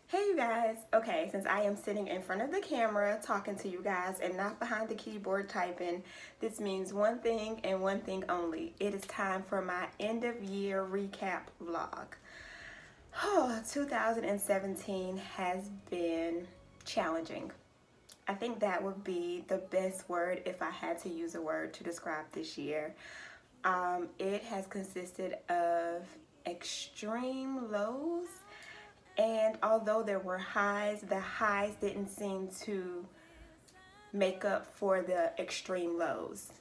Hey you guys, okay, since I am sitting in front of the camera talking to you guys and not behind the keyboard typing, this means one thing and one thing only. It is time for my end of year recap vlog. Oh, 2017 has been challenging. I think that would be the best word if I had to use a word to describe this year. It has consisted of extreme lows, and although there were highs, the highs didn't seem to make up for the extreme lows.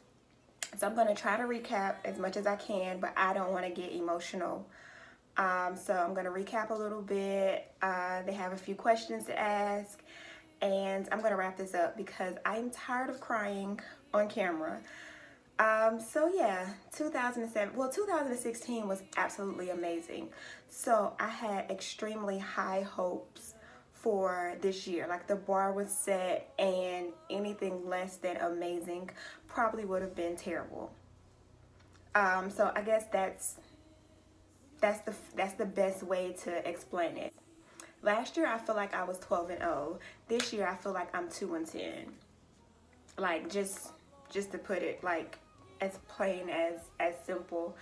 So I'm going to try to recap as much as I can, but I don't want to get emotional. So I'm going to recap a little bit. They have a few questions to ask, and I'm going to wrap this up because I'm tired of crying on camera. So yeah, 2016 was absolutely amazing. So I had extremely high hopes for this year. Like the bar was set, and anything less than amazing probably would have been terrible. So I guess that's the best way to explain it. Last year I feel like I was 12-0. This year I feel like I'm 2-10. Like just to put it like as plain as simple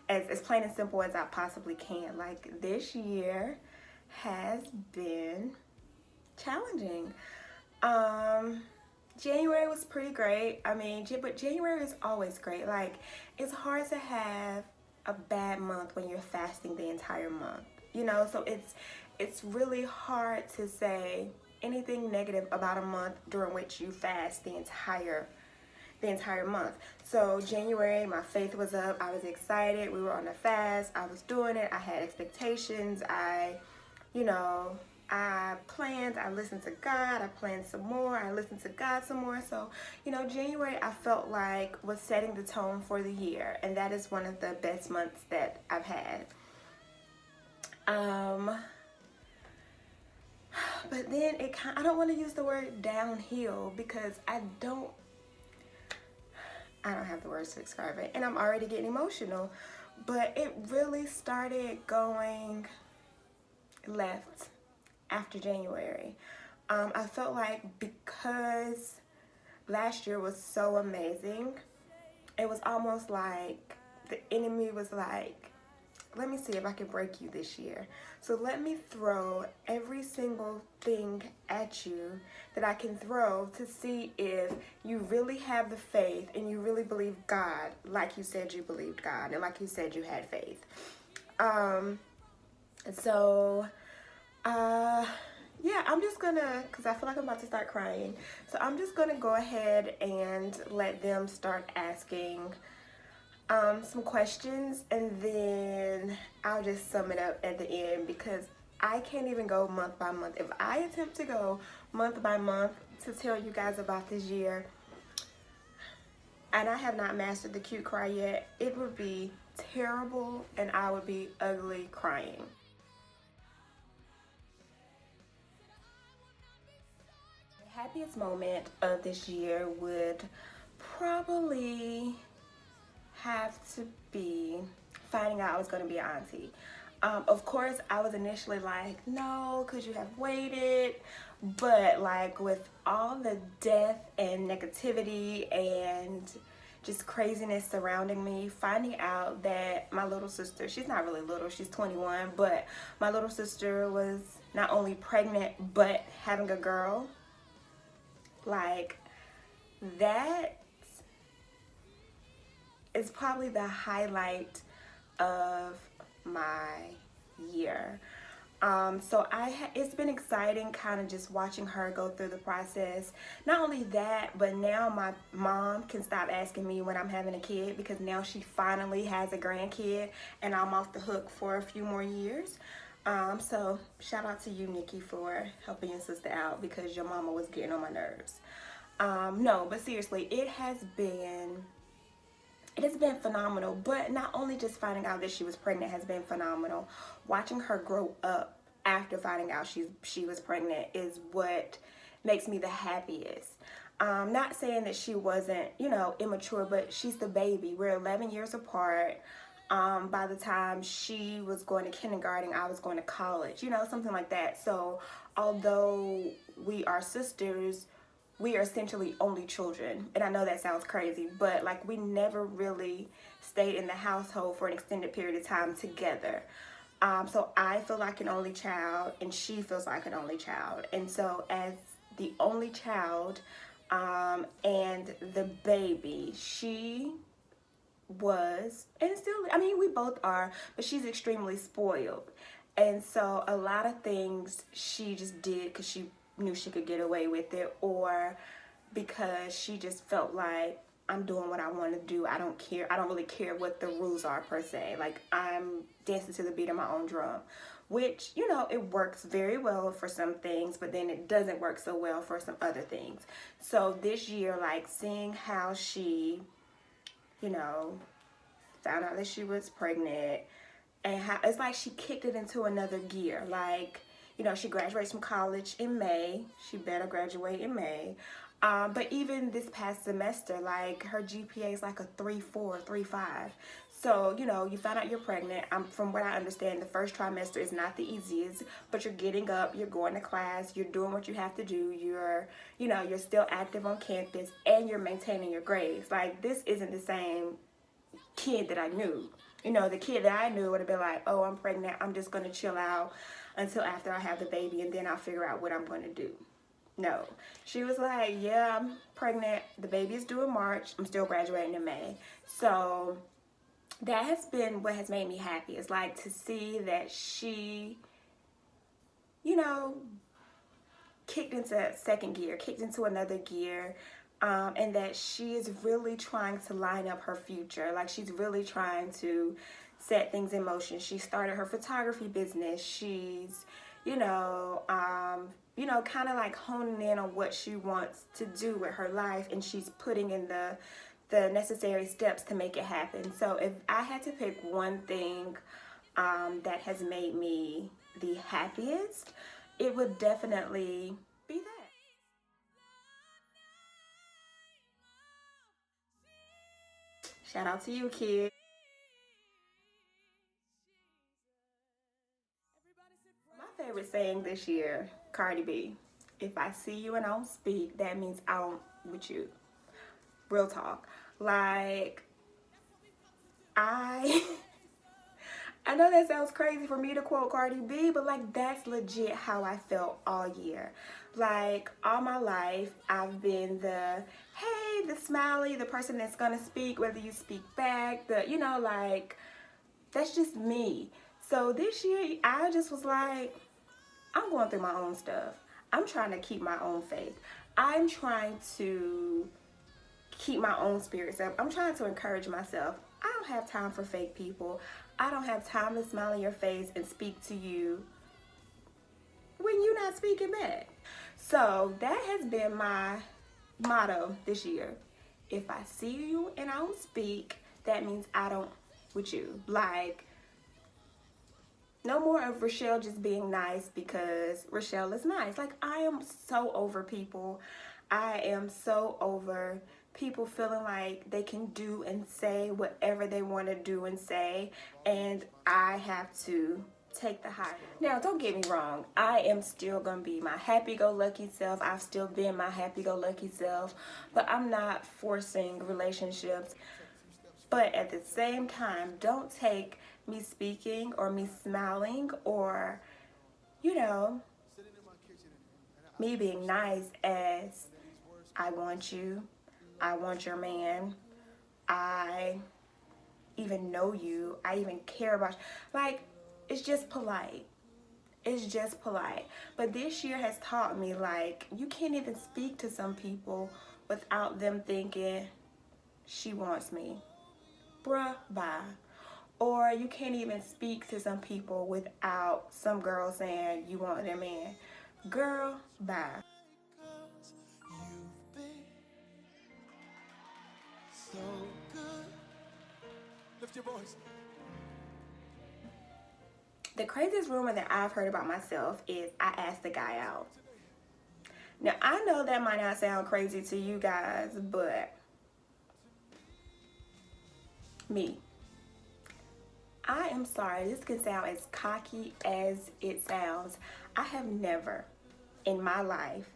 as plain and simple as I possibly can. Like this year has been challenging. January was pretty great. I mean, but January is always great. Like it's hard to have a bad month when you're fasting the entire month. You know, so it's really hard to say anything negative about a month during which you fast the entire month. So January, my faith was up. I was excited. We were on a fast. I was doing it. I had expectations. I planned. I listened to God. I planned some more. I listened to God some more. So, January I felt like was setting the tone for the year, and that is one of the best months that I've had. But then I don't want to use the word downhill because I don't have the words to describe it, and I'm already getting emotional, but it really started going left after January. I felt like because last year was so amazing, it was almost like the enemy was like, let me see if I can break you this year. So let me throw every single thing at you that I can throw to see if you really have the faith and you really believe God like you said you believed God and like you said you had faith. Yeah, I'm just gonna, because I feel like I'm about to start crying. So I'm just gonna go ahead and let them start asking some questions, and then I'll just sum it up at the end because I can't even go month by month. If I attempt to go month by month to tell you guys about this year, and I have not mastered the cute cry yet, it would be terrible and I would be ugly crying. The happiest moment of this year would probably have to be finding out I was going to be an auntie. Of course, I was initially like, no, could you have waited? But like with all the death and negativity and just craziness surrounding me, finding out that my little sister, she's not really little, she's 21, but my little sister was not only pregnant, but having a girl, like that is probably the highlight of my year. So it's been exciting kind of just watching her go through the process. Not only that, but now my mom can stop asking me when I'm having a kid because now she finally has a grandkid and I'm off the hook for a few more years. So shout out to you, Nikki, for helping your sister out because your mama was getting on my nerves. No, but seriously, it has been phenomenal. But not only just finding out that she was pregnant has been phenomenal. Watching her grow up after finding out she was pregnant is what makes me the happiest. Not saying that she wasn't, immature, but she's the baby. We're 11 years apart. By the time she was going to kindergarten, I was going to college, you know, something like that. So although we are sisters, we are essentially only children. And I know that sounds crazy, but like we never really stayed in the household for an extended period of time together. So I feel like an only child, and she feels like an only child. And so, as the only child and the baby, she was, and still, I mean, we both are, but she's extremely spoiled. And so, a lot of things she just did because she knew she could get away with it, or because she just felt like I'm doing what I want to do. I don't care. I don't really care what the rules are per se. Like I'm dancing to the beat of my own drum, which, you know, it works very well for some things, but then it doesn't work so well for some other things. So this year, like seeing how she, you know, found out that she was pregnant, and how it's like she kicked it into another gear. Like, you know, she graduates from college in May. She better graduate in May. But even this past semester, like her GPA is like a 3.4, 3.5. So, you know, you find out you're pregnant. From what I understand, the first trimester is not the easiest, but you're getting up, you're going to class, you're doing what you have to do, you're still active on campus, and you're maintaining your grades. Like, this isn't the same kid that I knew. You know, the kid that I knew would have been like, oh, I'm pregnant, I'm just going to chill out until after I have the baby, and then I'll figure out what I'm going to do. No, she was like, yeah, I'm pregnant, the baby is due in March, I'm still graduating in May. So that has been what has made me happy, is like to see that she, you know, kicked into second gear, kicked into another gear, and that she is really trying to line up her future. Like she's really trying to set things in motion. She started her photography business. She's, kind of like honing in on what she wants to do with her life, and she's putting in the necessary steps to make it happen. So if I had to pick one thing that has made me the happiest, it would definitely be that. Shout out to you, kid. My favorite saying this year, Cardi B. If I see you and I don't speak, that means I don't with you. Real talk. Like, I I know that sounds crazy for me to quote Cardi B, but like that's legit how I felt all year. Like all my life, I've been the hey, the smiley, the person that's gonna speak, whether you speak back, like that's just me. So this year, I just was like, I'm going through my own stuff. I'm trying to keep my own faith. I'm trying to keep my own spirits up. I'm trying to encourage myself. I don't have time for fake people. I don't have time to smile in your face and speak to you when you're not speaking back. So that has been my motto this year. If I see you and I don't speak, that means I don't with you. Like, no more of Rachelle just being nice because Rachelle is nice. Like, I am so over people. I am so over people feeling like they can do and say whatever they want to do and say, and I have to take the high. Now, don't get me wrong. I am still going to be my happy-go-lucky self. I've still been my happy-go-lucky self, but I'm not forcing relationships. But at the same time, don't take me speaking or me smiling or, you know, me being nice as I want you, I want your man, I even know you, I even care about you. Like, it's just polite. It's just polite. But this year has taught me, like, you can't even speak to some people without them thinking, she wants me. Bruh, bye. Or you can't even speak to some people without some girl saying you want their man. Girl, bye. So good. Lift your voice. The craziest rumor that I've heard about myself is I asked the guy out. Now, I know that might not sound crazy to you guys, but me, I am sorry, this can sound as cocky as it sounds. I have never in my life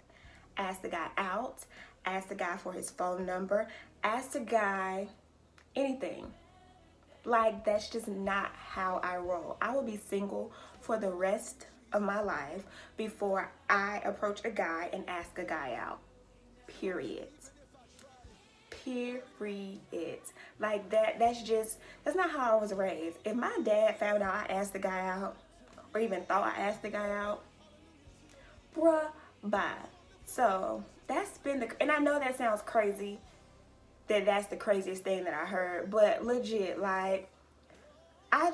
asked the guy out, asked the guy for his phone number, asked the guy anything. Like, that's just not how I roll. I will be single for the rest of my life before I approach a guy and ask a guy out. Period. Period. Like, that's not how I was raised. If my dad found out I asked the guy out, or even thought I asked the guy out, bruh, bye. So that's been and I know that sounds crazy, that's the craziest thing that I heard, but legit, like, I'm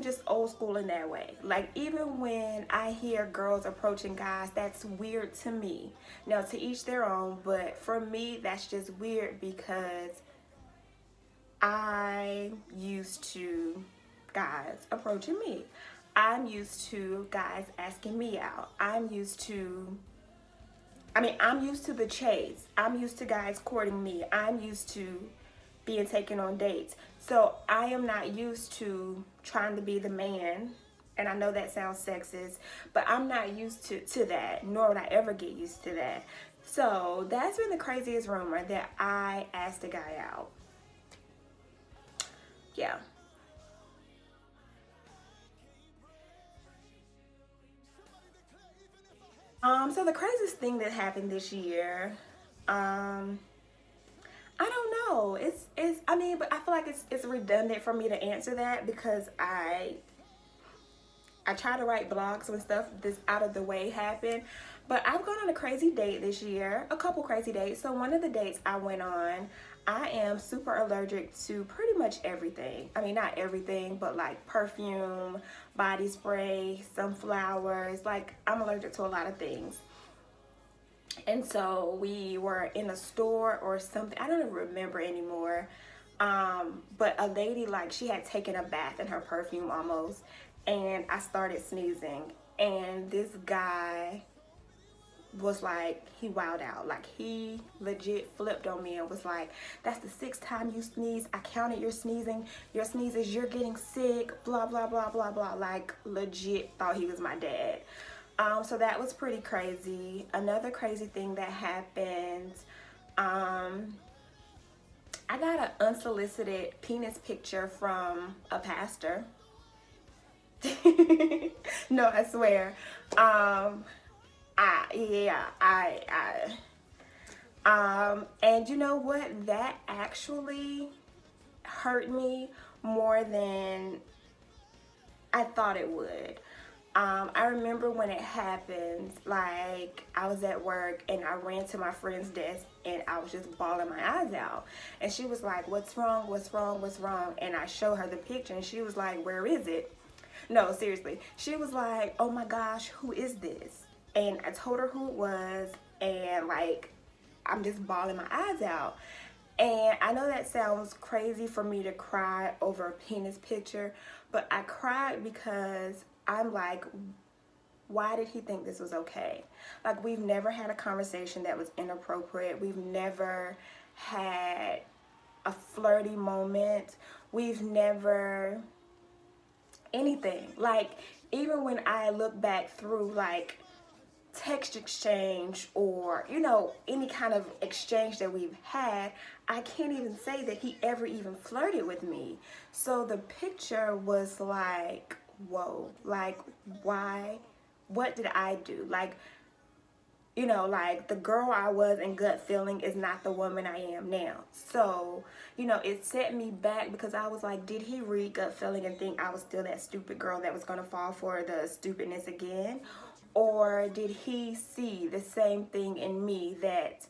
just old school in that way. Like, even when I hear girls approaching guys, that's weird to me. Now, to each their own, but for me, that's just weird because I'm used to guys approaching me. I'm used to guys asking me out. I'm used to the chase. I'm used to guys courting me. I'm used to being taken on dates. So I am not used to trying to be the man. And I know that sounds sexist, but I'm not used to that, nor would I ever get used to that. So that's been the craziest rumor, that I asked a guy out. Yeah. So the craziest thing that happened this year, I don't know. But I feel like it's redundant for me to answer that because I try to write blogs when stuff this out of the way happen. But I've gone on a crazy date this year, a couple crazy dates. So one of the dates I went on, I am super allergic to pretty much everything. I mean, not everything, but like perfume, body spray, some flowers. Like, I'm allergic to a lot of things. And so we were in a store or something. I don't even remember anymore. But a lady, like, she had taken a bath in her perfume almost. And I started sneezing. And this guy was like, he wowed out. Like, he legit flipped on me and was like, that's the 6th time you sneeze. I counted your sneezing. Your sneezes, you're getting sick. Blah, blah, blah, blah, blah. Like, legit thought he was my dad. So that was pretty crazy. Another crazy thing that happened, I got an unsolicited penis picture from a pastor. No, I swear. And you know what? That actually hurt me more than I thought it would. I remember when it happened, like, I was at work and I ran to my friend's desk and I was just bawling my eyes out. And she was like, what's wrong? What's wrong? What's wrong? And I showed her the picture and she was like, where is it? No, seriously. She was like, oh my gosh, who is this? And I told her who it was, and like, I'm just bawling my eyes out. And I know that sounds crazy for me to cry over a penis picture, but I cried because I'm like, why did he think this was okay? Like, we've never had a conversation that was inappropriate. We've never had a flirty moment. We've never anything. Like, even when I look back through, like, text exchange or, you know, any kind of exchange that we've had, I can't even say that he ever even flirted with me. So the picture was like, whoa, like, why? What did I do? Like, you know, like, the girl I was in gut feeling is not the woman I am now. So, you know, it set me back because I was like, did he read gut feeling and think I was still that stupid girl that was going to fall for the stupidness again? Or did he see the same thing in me that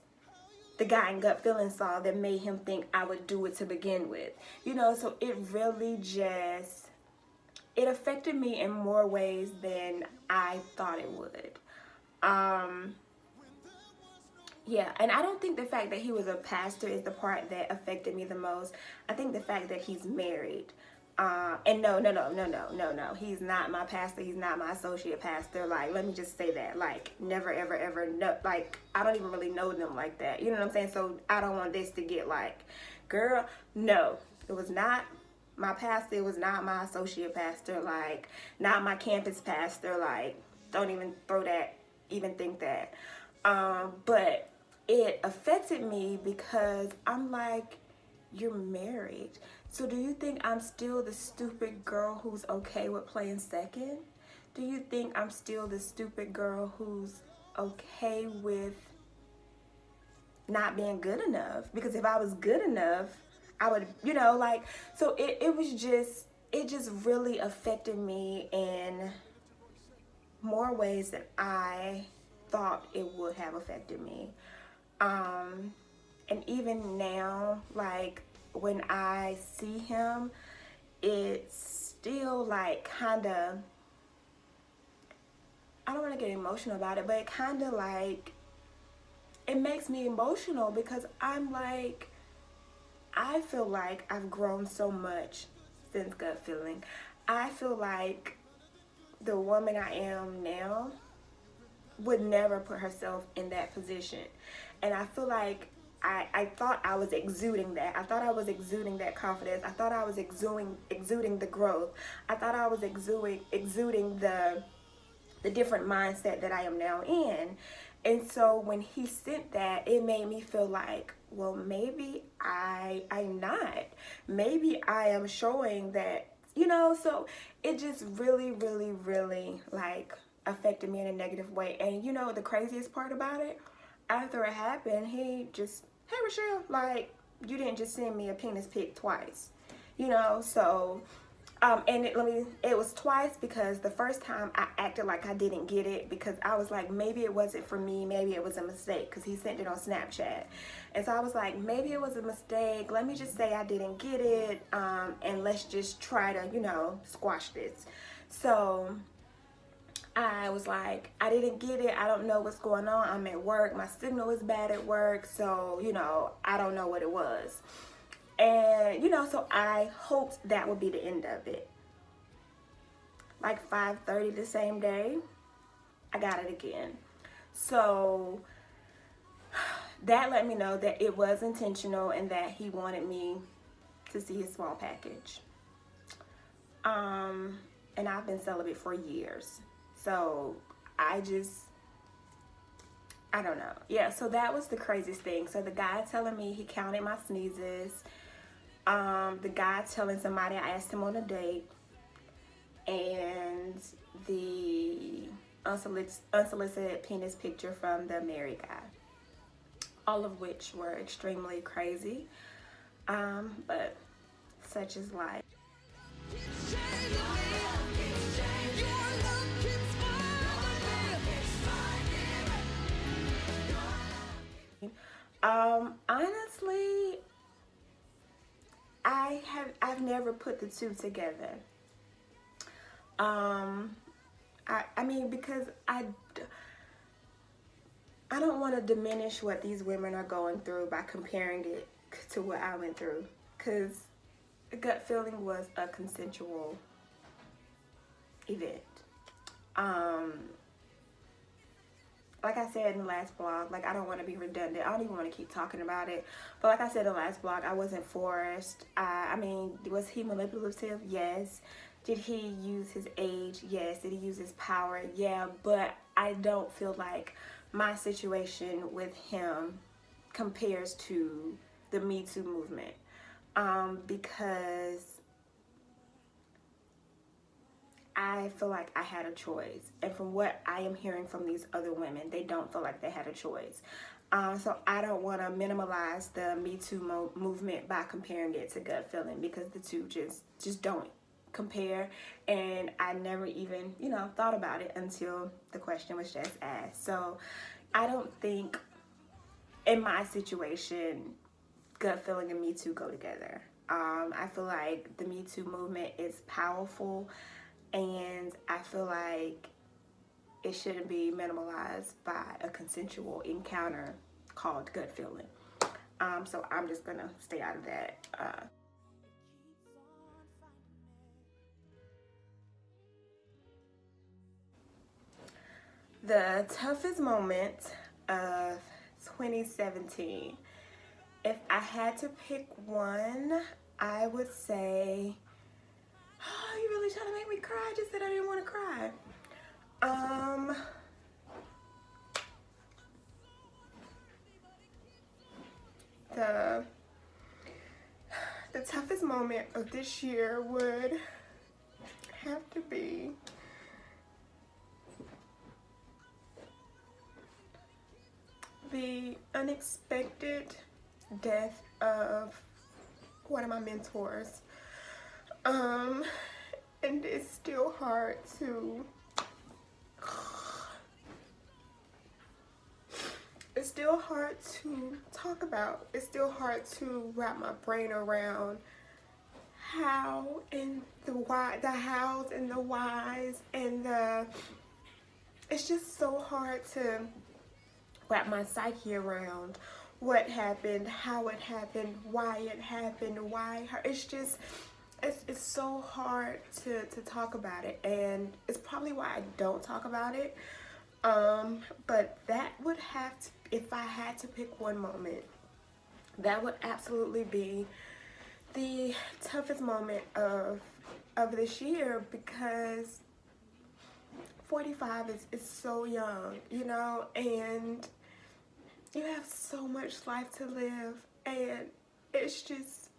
the guy in gut feeling saw that made him think I would do it to begin with? You know, so it really just, it affected me in more ways than I thought it would. Yeah, and I don't think the fact that he was a pastor is the part that affected me the most. I think the fact that he's married. And no, he's not my pastor. He's not my associate pastor. Like, let me just say that. Like, never, ever, ever, no, like, I don't even really know them like that. You know what I'm saying? So I don't want this to get like, girl, no, it was not my pastor was not my associate pastor, like not my campus pastor, like don't even throw that, even think that. But it affected me because I'm like, you're married. So do you think I'm still the stupid girl who's okay with playing second? Do you think I'm still the stupid girl who's okay with not being good enough? Because if I was good enough, I would, like, so it just really affected me in more ways than I thought it would have affected me. And even now, like, when I see him, it's still like kind of, I don't want to get emotional about it, but it kind of like, it makes me emotional because I'm like, I feel like I've grown so much since Gut Feeling. I feel like the woman I am now would never put herself in that position. And I feel like I thought I was exuding that. I thought I was exuding that confidence. I thought I was exuding the growth. I thought I was exuding the different mindset that I am now in. And so when he sent that, it made me feel like, well, maybe I'm not. Maybe I am showing that, so it just really, really, really like affected me in a negative way. And the craziest part about it, after it happened, he just, hey Rachelle, like, you didn't just send me a penis pic twice, so and it was twice because the first time I acted like I didn't get it because I was like, maybe it wasn't for me, maybe it was a mistake, because he sent it on Snapchat. And so I was like, maybe it was a mistake, let me just say I didn't get it, and let's just try to squash this. So I was like, I didn't get it, I don't know what's going on, I'm at work, my signal is bad at work, so I don't know what it was. And so I hoped that would be the end of it. Like 5:30 the same day, I got it again. So that let me know that it was intentional and that he wanted me to see his small package. And I've been celibate for years. So I don't know. Yeah, so that was the craziest thing. So the guy telling me he counted my sneezes. The guy telling somebody I asked him on a date, and the unsolicited penis picture from the married guy, all of which were extremely crazy, but such is life. Honestly, I've never put the two together. I mean, because I don't want to diminish what these women are going through by comparing it to what I went through, because Gut Feeling was a consensual event. Like I said in the last blog, like, I don't want to be redundant. I don't even want to keep talking about it. But like I said in the last blog, I wasn't forced. I mean, was he manipulative? Yes. Did he use his age? Yes. Did he use his power? Yeah. But I don't feel like my situation with him compares to the Me Too movement. Because I feel like I had a choice. And from what I am hearing from these other women, they don't feel like they had a choice. So I don't want to minimize the Me Too movement by comparing it to Gut Feeling, because the two just don't compare. And I never even, thought about it until the question was just asked. So I don't think in my situation, Gut Feeling and Me Too go together. I feel like the Me Too movement is powerful, and I feel like it shouldn't be minimalized by a consensual encounter called Gut Feeling. So I'm just gonna stay out of that. The toughest moment of 2017. If I had to pick one, I would say really cry. I just said I didn't want to cry. The toughest moment of this year would have to be the unexpected death of one of my mentors. And it's still hard to talk about. It's still hard to wrap my brain around how and the why, the hows and the whys, and it's just so hard to wrap my psyche around what happened, how it happened, why it happened, why her. It's just, it's so hard to talk about it, and it's probably why I don't talk about it. But that would have to, if I had to pick one moment, that would absolutely be the toughest moment of this year, because 45 is so young, you know, and you have so much life to live, and it's just,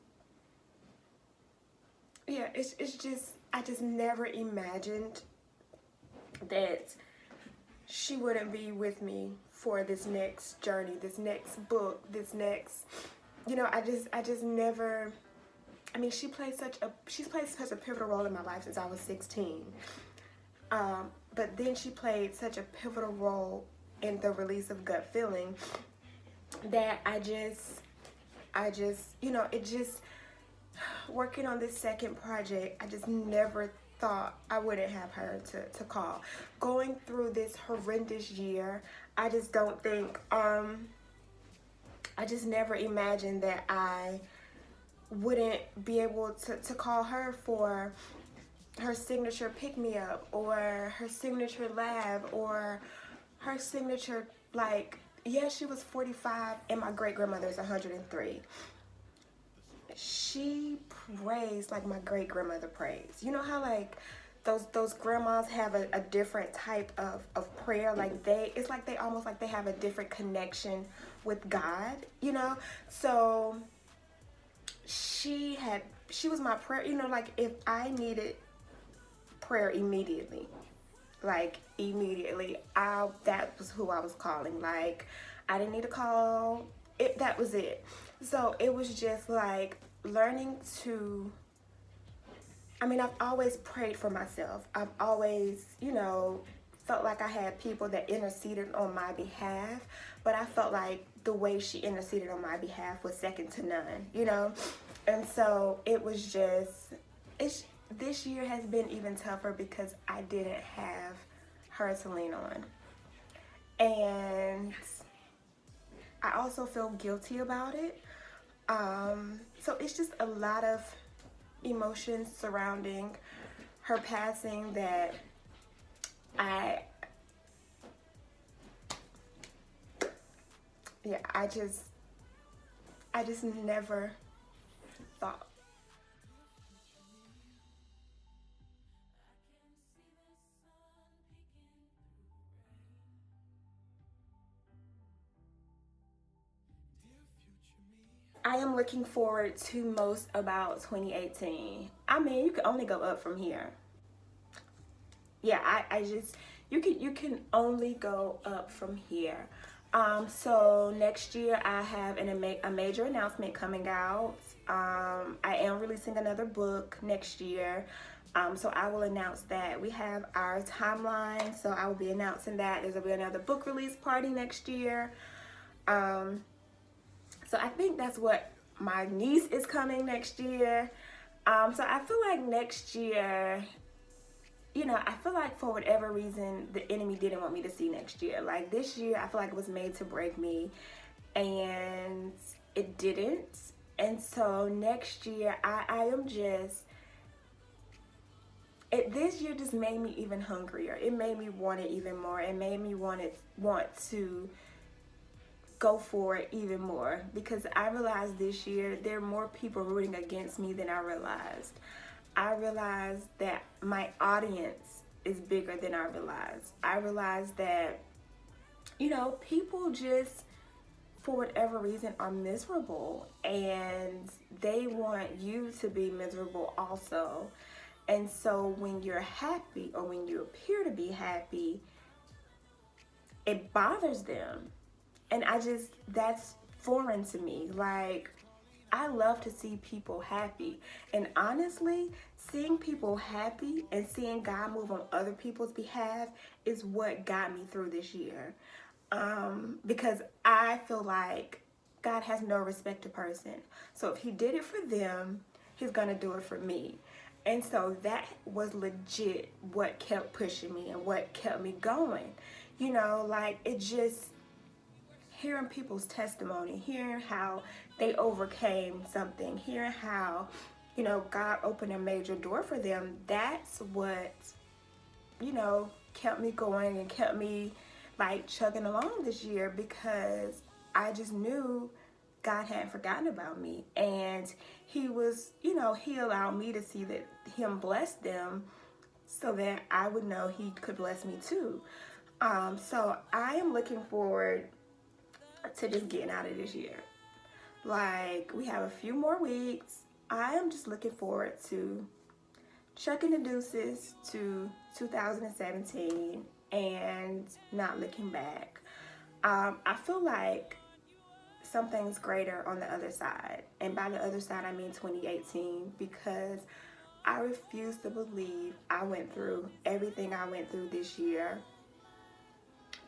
yeah, it's just, I just never imagined that she wouldn't be with me for this next journey, this next book, this next, you know, I just never, I mean, she's played such a pivotal role in my life since I was 16. But then she played such a pivotal role in the release of Gut Feeling that I just, you know, it just, working on this second project, I just never thought I wouldn't have her to call. Going through this horrendous year, I just don't think, I just never imagined that I wouldn't be able to call her for her signature pick-me-up, or her signature lab, or her signature, like, yeah, she was 45 and my great-grandmother's 103. She prays like my great-grandmother prays. You know how, like, those grandmas have a different type of prayer, like it's like they almost like they have a different connection with God, you know? So she was my prayer, you know, like if I needed prayer immediately, like immediately, that was who I was calling. Like, I didn't need to call it, that was it. So it was just like learning to, I mean, I've always prayed for myself. I've always, you know, felt like I had people that interceded on my behalf, but I felt like the way she interceded on my behalf was second to none, you know? And so it was just, this year has been even tougher because I didn't have her to lean on. And I also feel guilty about it. So it's just a lot of emotions surrounding her passing that I just never thought. I am looking forward to most about 2018. I mean, you can only go up from here. Yeah, I just, you can only go up from here. So next year I have a major announcement coming out. I am releasing another book next year. So I will announce that. We have our timeline, so I will be announcing that. There's gonna be another book release party next year. So I think that's what, my niece is coming next year. So I feel like next year, you know, I feel like for whatever reason, the enemy didn't want me to see next year. Like this year, I feel like it was made to break me, and it didn't. And so next year, I am just, this year just made me even hungrier. It made me want it even more. It made me want to go for it even more, because I realized this year there are more people rooting against me than I realized. I realized that my audience is bigger than I realized. I realized that, people just, for whatever reason, are miserable, and they want you to be miserable also. And so when you're happy, or when you appear to be happy, it bothers them. And that's foreign to me. Like, I love to see people happy. And honestly, seeing people happy and seeing God move on other people's behalf is what got me through this year. Because I feel like God has no respect to person. So if he did it for them, he's going to do it for me. And so that was legit what kept pushing me and what kept me going. Like, it just, hearing people's testimony, hearing how they overcame something, hearing how, God opened a major door for them, that's what, kept me going and kept me like chugging along this year, because I just knew God hadn't forgotten about me. And he was, he allowed me to see that him bless them so that I would know he could bless me too. So I am looking forward to just getting out of this year. Like, we have a few more weeks. I am just looking forward to chucking the deuces to 2017 and not looking back. I feel like something's greater on the other side. And by the other side, I mean 2018, because I refuse to believe I went through everything I went through this year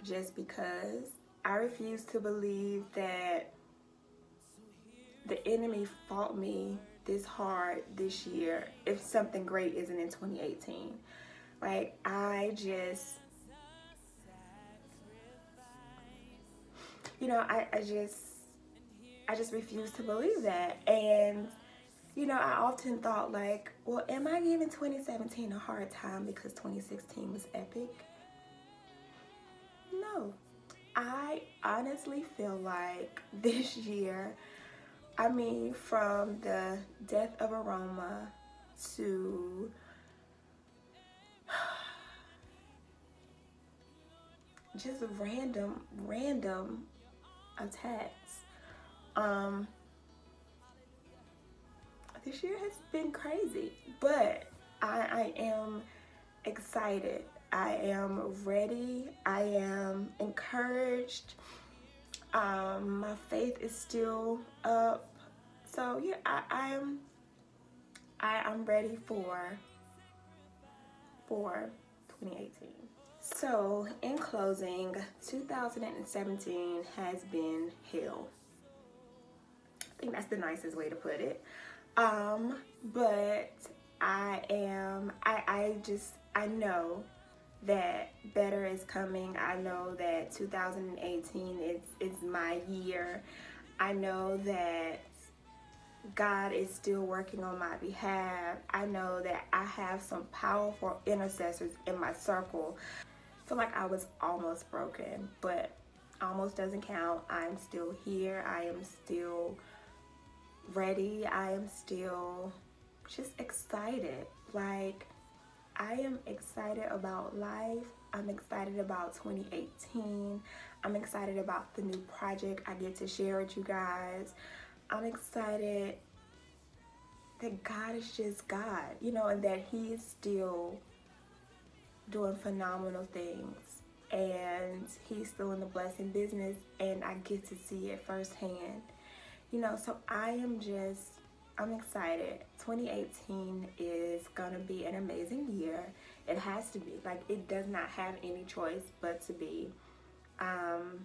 just because. I refuse to believe that the enemy fought me this hard this year if something great isn't in 2018. Like, I just, I just refuse to believe that. And, I often thought, like, well, am I giving 2017 a hard time because 2016 was epic? No. I honestly feel like this year, from the death of Aroma to just random attacks. This year has been crazy, but I am excited. I am ready. I am encouraged. My faith is still up. So yeah, I'm ready for 2018. So in closing, 2017 has been hell. I think that's the nicest way to put it. But I know that better is coming. I know that 2018 is my year. I know that God is still working on my behalf. I know that I have some powerful intercessors in my circle. I feel like I was almost broken, but almost doesn't count. I'm still here. I am still ready. I am still just excited. Like, I am excited about life. I'm excited about 2018. I'm excited about the new project I get to share with you guys. I'm excited that God is just God, and that he is still doing phenomenal things. And he's still in the blessing business, and I get to see it firsthand. So I'm excited. 2018 is going to be an amazing year. It has to be. Like, it does not have any choice but to be an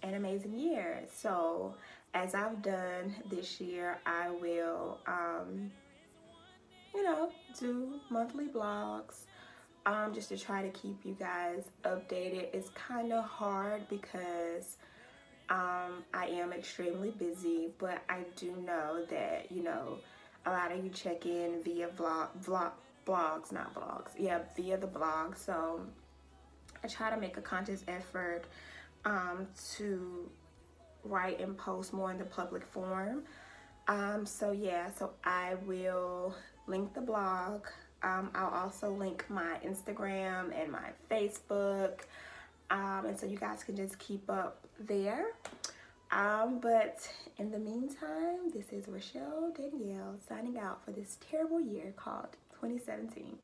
amazing year. So, as I've done this year, I will, do monthly vlogs, just to try to keep you guys updated. It's kind of hard because I am extremely busy, but I do know that, a lot of you check in via blogs, not vlogs. Yeah, via the blog. So I try to make a conscious effort to write and post more in the public forum. So I will link the blog. I'll also link my Instagram and my Facebook, and so you guys can just keep up there. But in the meantime, this is Rachelle Danielle signing out for this terrible year called 2017.